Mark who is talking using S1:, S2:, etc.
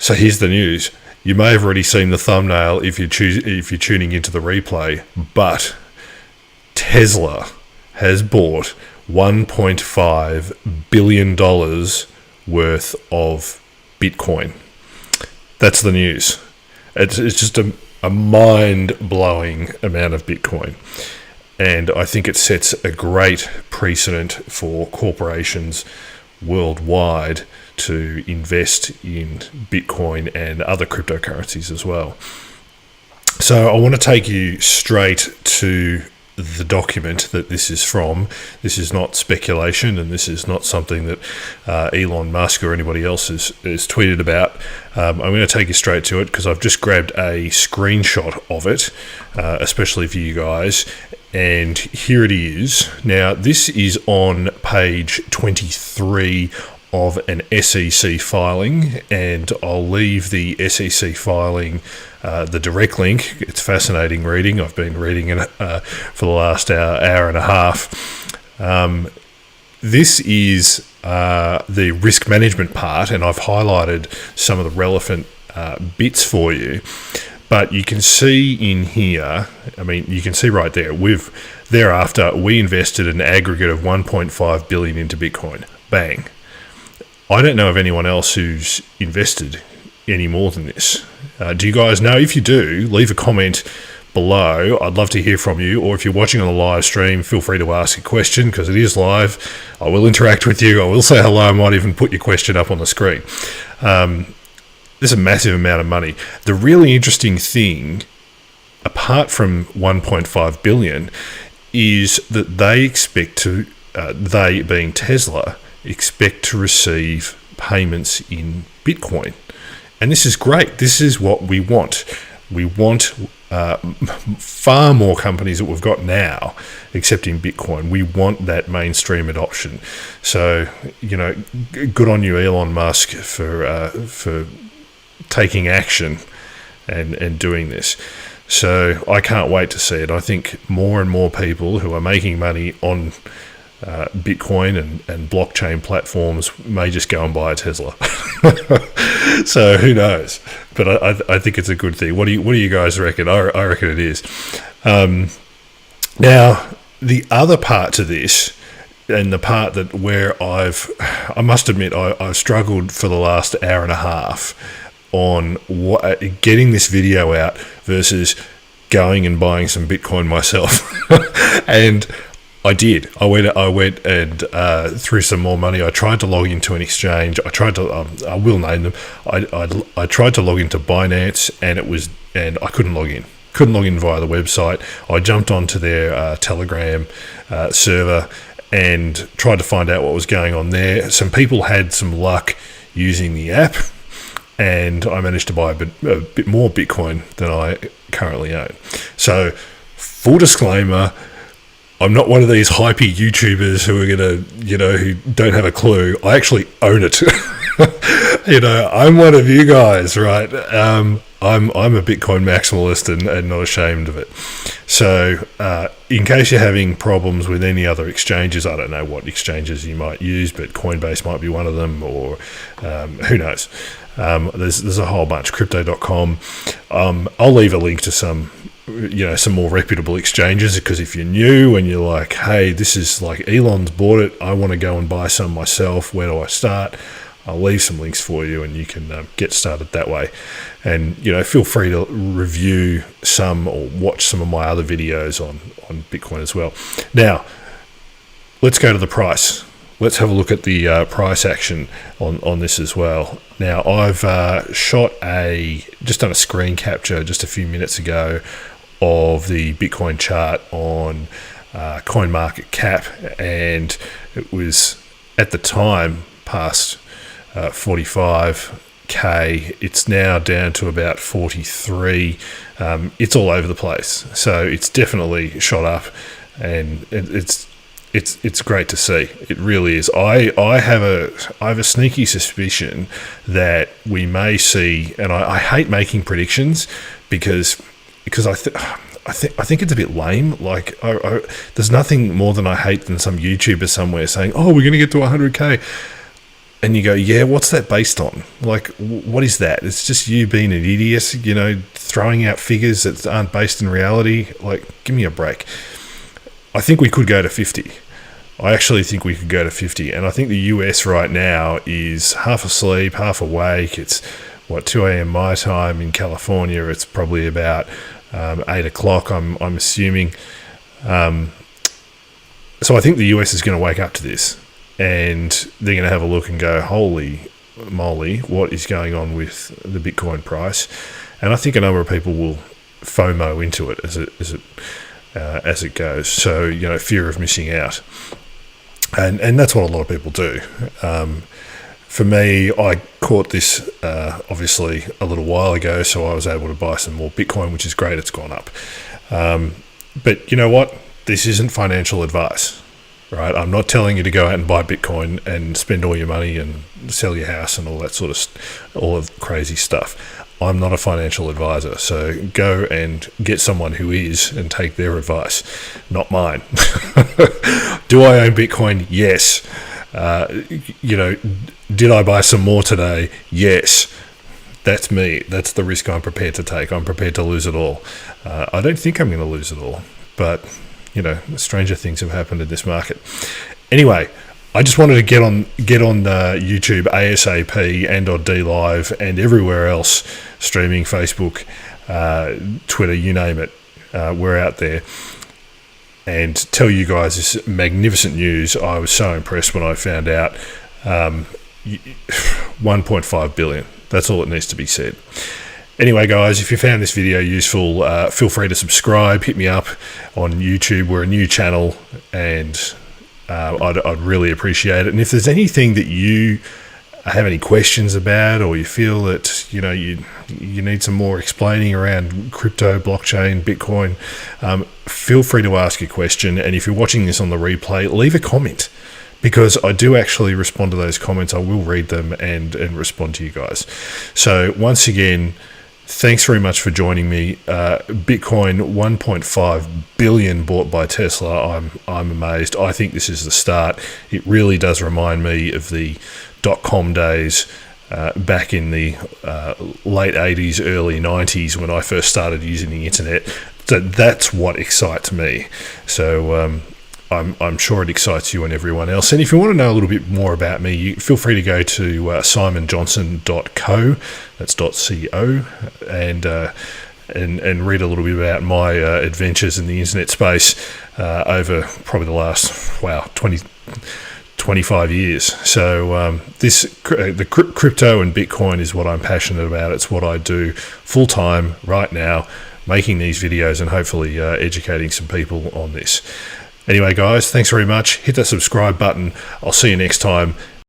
S1: So here's the news. You may have already seen the thumbnail if you're tuning into the replay, but Tesla has bought $1.5 billion worth of Bitcoin. That's the news. It's just a mind-blowing amount of Bitcoin. And I think it sets a great precedent for corporations worldwide to invest in Bitcoin and other cryptocurrencies as well. So I want to take you straight to the document that this is from. This is not speculation, and this is not something that Elon Musk or anybody else has tweeted about. I'm going to take you straight to it because I've just grabbed a screenshot of it, especially for you guys. And here it is. Now, this is on page 23 of an SEC filing, and I'll leave the SEC filing, the direct link. It's fascinating reading. I've been reading it for the last hour and a half. This is the risk management part, and I've highlighted some of the relevant bits for you. But you can see in here, I mean, you can see right there, thereafter, we invested an aggregate of $1.5 billion into Bitcoin. Bang. I don't know of anyone else who's invested any more than this. Do you guys know? If you do, leave a comment below. I'd love to hear from you. Or if you're watching on the live stream, feel free to ask a question because it is live. I will interact with you. I will say hello. I might even put your question up on the screen. This is a massive amount of money. The really interesting thing, apart from 1.5 billion, is that they expect to, they being Tesla, expect to receive payments in Bitcoin. And this is great. This is what we want. We want far more companies that we've got now accepting Bitcoin. We want that mainstream adoption. So, you know, good on you, Elon Musk, for taking action and doing this. So I can't wait to see it. I think more and more people who are making money on Bitcoin and blockchain platforms may just go and buy a Tesla. So who knows? But I think it's a good thing. What do you guys reckon? I reckon it is. Now, the other part to this, and the part that where I must admit I've struggled for the last hour and a half on getting this video out versus going and buying some Bitcoin myself. And I did. I went and threw some more money. I tried to log into an exchange. I tried to. I will name them. I tried to log into Binance, and I couldn't log in. Couldn't log in via the website. I jumped onto their Telegram server and tried to find out what was going on there. Some people had some luck using the app, and I managed to buy a bit more Bitcoin than I currently own. So, full disclaimer, I'm not one of these hypey YouTubers who are who don't have a clue. I actually own it. I'm one of you guys, right? I'm a Bitcoin maximalist and not ashamed of it. So, in case you're having problems with any other exchanges, I don't know what exchanges you might use, but Coinbase might be one of them, or who knows. There's a whole bunch. Crypto.com. I'll leave a link to some more reputable exchanges, because if you're new and you're like, hey, this is like Elon's bought it, I want to go and buy some myself, where do I start? I'll leave some links for you, and you can get started that way. And feel free to review some or watch some of my other videos on Bitcoin as well. Now, let's go to the price. Let's have a look at the price action on this as well. Now, I've just done a screen capture just a few minutes ago of the Bitcoin chart on CoinMarketCap, and it was at the time past 45k. It's now down to about 43. It's all over the place, so it's definitely shot up, and it's great to see. It really is. I have a sneaky suspicion that we may see, and I hate making predictions because I think it's a bit lame. Like there's nothing more than I hate than some YouTuber somewhere saying, "Oh, we're going to get to 100k." and you go, yeah, what's that based on? Like, what is that? It's just you being an idiot, you know, throwing out figures that aren't based in reality. Like, give me a break. I think we could go to 50. I actually think we could go to 50. And I think the US right now is half asleep, half awake. It's, 2 a.m. my time. In California, it's probably about 8 o'clock, I'm assuming. So I think the US is going to wake up to this. And they're going to have a look and go, holy moly, what is going on with the Bitcoin price? And I think a number of people will FOMO into it as it goes. So, you know, fear of missing out. And that's what a lot of people do. For me, I caught this obviously a little while ago, so I was able to buy some more Bitcoin, which is great. It's gone up. But you know what? This isn't financial advice, right? I'm not telling you to go out and buy Bitcoin and spend all your money and sell your house and all that sort of all of crazy stuff. I'm not a financial advisor, so go and get someone who is and take their advice, not mine. Do I own Bitcoin? Yes. You know, did I buy some more today? Yes. That's me. That's the risk I'm prepared to take. I'm prepared to lose it all. I don't think I'm going to lose it all, but you know, stranger things have happened in this market. Anyway, I just wanted to get on YouTube ASAP and on DLive and everywhere else, streaming, Facebook, Twitter, you name it. We're out there. And tell you guys this magnificent news. I was so impressed when I found out 1.5 billion. That's all that needs to be said. Anyway, guys, if you found this video useful, feel free to subscribe. Hit me up on YouTube. We're a new channel, and I'd really appreciate it. And if there's anything that you have any questions about, or you feel that you know you need some more explaining around crypto, blockchain, Bitcoin, feel free to ask a question. And if you're watching this on the replay, leave a comment, because I do actually respond to those comments. I will read them and respond to you guys. So once again, thanks very much for joining me. Bitcoin 1.5 billion bought by Tesla. I'm amazed. I think this is the start. It really does remind me of the .com days back in the late 80s, early 90s when I first started using the internet. So that's what excites me. So I'm sure it excites you and everyone else. And if you want to know a little bit more about me, you feel free to go to simonjohnson.co, that's .co, and read a little bit about my adventures in the internet space over probably the last 25 years. So the crypto and Bitcoin is what I'm passionate about. It's what I do full time right now, making these videos and hopefully educating some people on this. Anyway, guys, thanks very much. Hit that subscribe button. I'll see you next time.